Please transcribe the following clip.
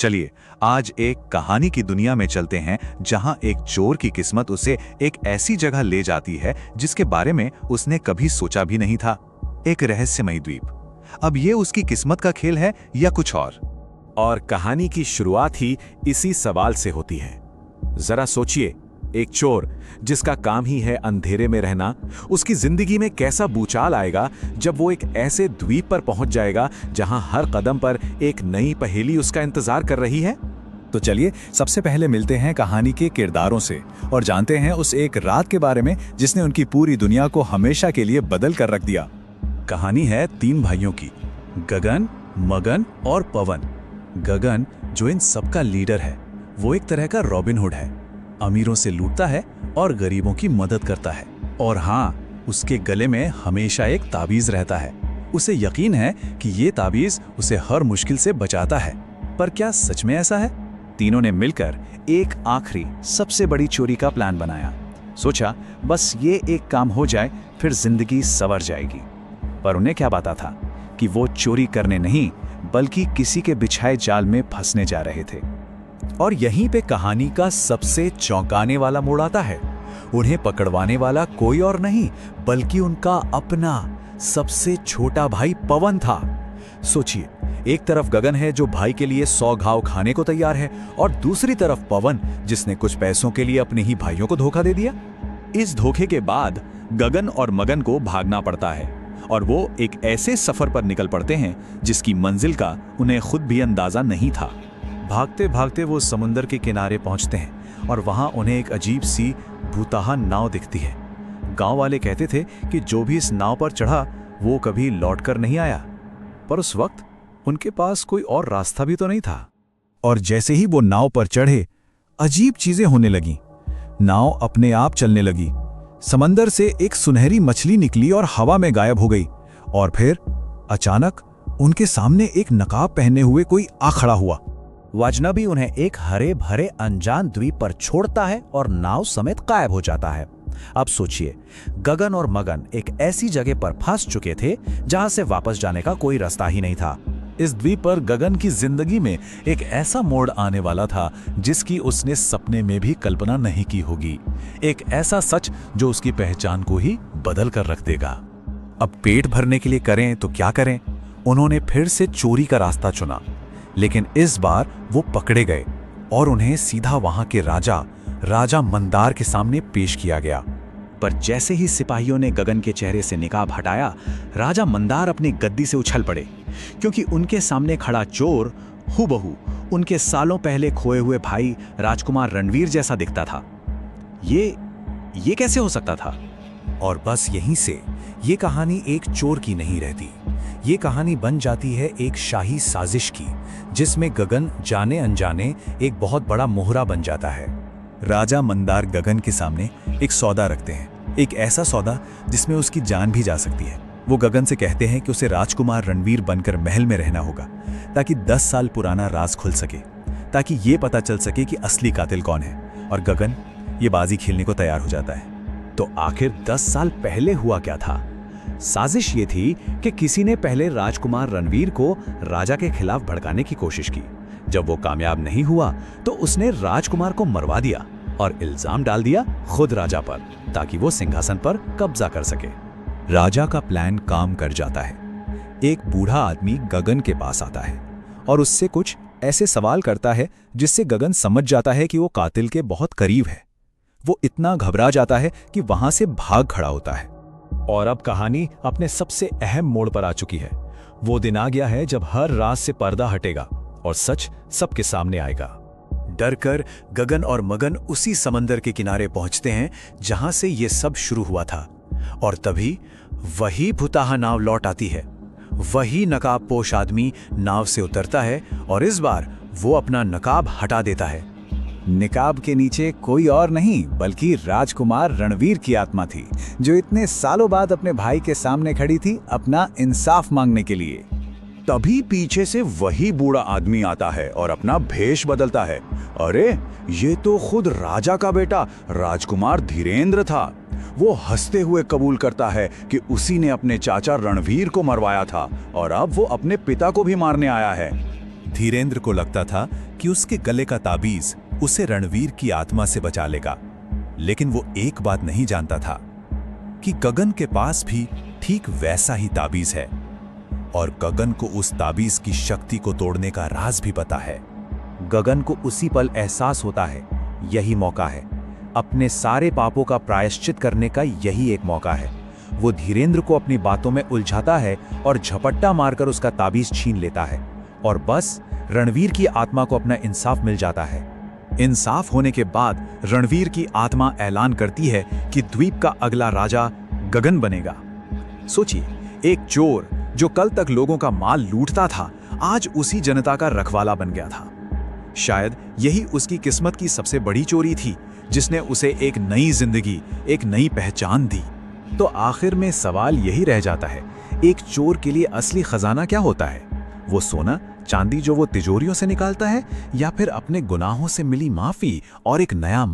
चलिए आज एक कहानी की दुनिया में चलते हैं जहां एक चोर की किस्मत उसे एक ऐसी जगह ले जाती है जिसके बारे में उसने कभी सोचा भी नहीं था। एक रहस्यमयी द्वीप। अब ये उसकी किस्मत का खेल है या कुछ और कहानी की शुरुआत ही इसी सवाल से होती है। जरा सोचिए, एक चोर जिसका काम ही है अंधेरे में रहना, उसकी जिंदगी में कैसा भूचाल आएगा जब वो एक ऐसे द्वीप पर पहुंच जाएगा जहां हर कदम पर एक नई पहेली उसका इंतजार कर रही है। तो चलिए सबसे पहले मिलते हैं कहानी के किरदारों से और जानते हैं उस एक रात के बारे में जिसने उनकी पूरी दुनिया को हमेशा के लिए बदल कर रख दिया। कहानी है 3 भाइयों की, गगन, मगन और पवन। गगन जो इन सबका लीडर है, वो एक तरह का रॉबिन हुड है। अमीरों से लूटता है और गरीबों की मदद करता है। और हाँ, उसके गले में हमेशा एक ताबीज रहता है। उसे यकीन है कि ये ताबीज उसे हर मुश्किल से बचाता है। पर क्या सच में ऐसा है? तीनों ने मिलकर एक आखिरी सबसे बड़ी चोरी का प्लान बनाया। सोचा बस ये एक काम हो जाए फिर जिंदगी संवर जाएगी। पर उन्हें क्या पता था कि वो चोरी करने नहीं बल्कि किसी के बिछाए जाल में फंसने जा रहे थे। और यहीं पे कहानी का सबसे चौंकाने वाला मोड़ आता है। उन्हें पकड़वाने वाला कोई और नहीं बल्कि उनका अपना सबसे छोटा भाई पवन था। सोचिए, एक तरफ गगन है जो भाई के लिए 100 घाव खाने को तैयार है और दूसरी तरफ पवन जिसने कुछ पैसों के लिए अपने ही भाइयों को धोखा दे दिया। इस धोखे के बाद गगन और मगन को भागना पड़ता है और वो एक ऐसे सफर पर निकल पड़ते हैं जिसकी मंजिल का उन्हें खुद भी अंदाजा नहीं था। भागते भागते वो समुंदर के किनारे पहुंचते हैं और वहां उन्हें एक अजीब सी भूताहा नाव दिखती है। गांव वाले कहते थे कि जो भी इस नाव पर चढ़ा वो कभी लौटकर नहीं आया। पर उस वक्त उनके पास कोई और रास्ता भी तो नहीं था। और जैसे ही वो नाव पर चढ़े, अजीब चीजें होने लगीं। नाव अपने आप चलने लगी। समंदर से एक सुनहरी मछली निकली और हवा में गायब हो गई। और फिर अचानक उनके सामने एक नकाब पहने हुए कोई आ खड़ा हुआ। वो अजनबी उन्हें एक हरे भरे अनजान द्वीप पर छोड़ता है और नाव समेत गायब हो जाता है। अब सोचिए, गगन और मगन एक ऐसी जगह पर फंस चुके थे जहां से वापस जाने का कोई रास्ता ही नहीं था। इस द्वीप पर गगन की जिंदगी में एक ऐसा मोड़ आने वाला था जिसकी उसने सपने में भी कल्पना नहीं की होगी। एक ऐसा सच जो उसकी पहचान को ही बदल कर रख देगा। अब पेट भरने के लिए करें तो क्या करें? उन्होंने फिर से चोरी का रास्ता चुना, लेकिन इस बार वो पकड़े गए और उन्हें सीधा वहां के राजा मंदार के सामने पेश किया गया। पर जैसे ही सिपाहियों ने गगन के चेहरे से निकाब हटाया, राजा मंदार अपनी गद्दी से उछल पड़े, क्योंकि उनके सामने खड़ा चोर हूबहू उनके सालों पहले खोए हुए भाई राजकुमार रणवीर जैसा दिखता था। ये कैसे हो सकता था? और बस यहीं से ये कहानी एक चोर की नहीं रहती। ये कहानी बन जाती है एक शाही साजिश की, जिसमें गगन जाने अनजाने एक बहुत बड़ा मोहरा बन जाता है। राजा मंदार गगन के सामने एक सौदा रखते हैं, एक ऐसा सौदा जिसमें उसकी जान भी जा सकती है। वो गगन से कहते हैं कि उसे राजकुमार रणवीर बनकर महल में रहना होगा ताकि 10 साल पुराना राज खुल सके, ताकि ये पता चल सके कि असली कातिल कौन है। और गगन ये बाजी खेलने को तैयार हो जाता है। तो आखिर 10 साल पहले हुआ क्या था? साजिश ये थी कि किसी ने पहले राजकुमार रणवीर को राजा के खिलाफ भड़काने की कोशिश की। जब वो कामयाब नहीं हुआ तो उसने राजकुमार को मरवा दिया और इल्जाम डाल दिया खुद राजा पर, ताकि वो सिंहासन पर कब्जा कर सके। राजा का प्लान काम कर जाता है। एक बूढ़ा आदमी गगन के पास आता है और उससे कुछ ऐसे सवाल करता है जिससे गगन समझ जाता है कि वो कातिल के बहुत करीब है। वो इतना घबरा जाता है कि वहां से भाग खड़ा होता है। और अब कहानी अपने सबसे अहम मोड़ पर आ चुकी है। वो दिन आ गया है जब हर राज से पर्दा हटेगा और सच सबके सामने आएगा। डरकर गगन और मगन उसी समंदर के किनारे पहुंचते हैं जहां से ये सब शुरू हुआ था। और तभी वही भुताहा नाव लौट आती है। वही नकाबपोश आदमी नाव से उतरता है और इस बार वो अपना नकाब हटा देता है। निकाब के नीचे कोई और नहीं बल्कि राजकुमार रणवीर की आत्मा थी, जो इतने सालों बाद अपने भाई के सामने खड़ी थी अपना इंसाफ मांगने के लिए। तभी पीछे से वही बूढ़ा आदमी आता है और अपना भेष बदलता है। अरे ये तो खुद राजा का बेटा राजकुमार धीरेंद्र था। वो हंसते हुए कबूल करता है कि उसी ने अपने चाचा रणवीर को मरवाया था और अब वो अपने पिता को भी मारने आया है। धीरेन्द्र को लगता था कि उसके गले का ताबीज उसे रणवीर की आत्मा से बचा लेगा, लेकिन वो एक बात नहीं जानता था कि गगन के पास भी ठीक वैसा ही ताबीज है और गगन को उस ताबीज की शक्ति को तोड़ने का राज भी पता है। गगन को उसी पल एहसास होता है, यही मौका है, अपने सारे पापों का प्रायश्चित करने का यही एक मौका है। वो धीरेन्द्र को अपनी बातों में उलझाता है और झपट्टा मारकर उसका ताबीज छीन लेता है और बस रणवीर की आत्मा को अपना इंसाफ मिल जाता है। इंसाफ होने के बाद रणवीर की आत्मा ऐलान करती है कि द्वीप का अगला राजा गगन बनेगा। सोचिए, एक चोर जो कल तक लोगों का माल लूटता था, आज उसी जनता का रखवाला बन गया था। शायद यही उसकी किस्मत की सबसे बड़ी चोरी थी, जिसने उसे एक नई जिंदगी, एक नई पहचान दी। तो आखिर में सवाल यही रह जाता है, एक चोर के लिए असली खजाना क्या होता है? वो सोना चांदी जो वो तिजोरियों से निकालता है, या फिर अपने गुनाहों से मिली माफी और एक नया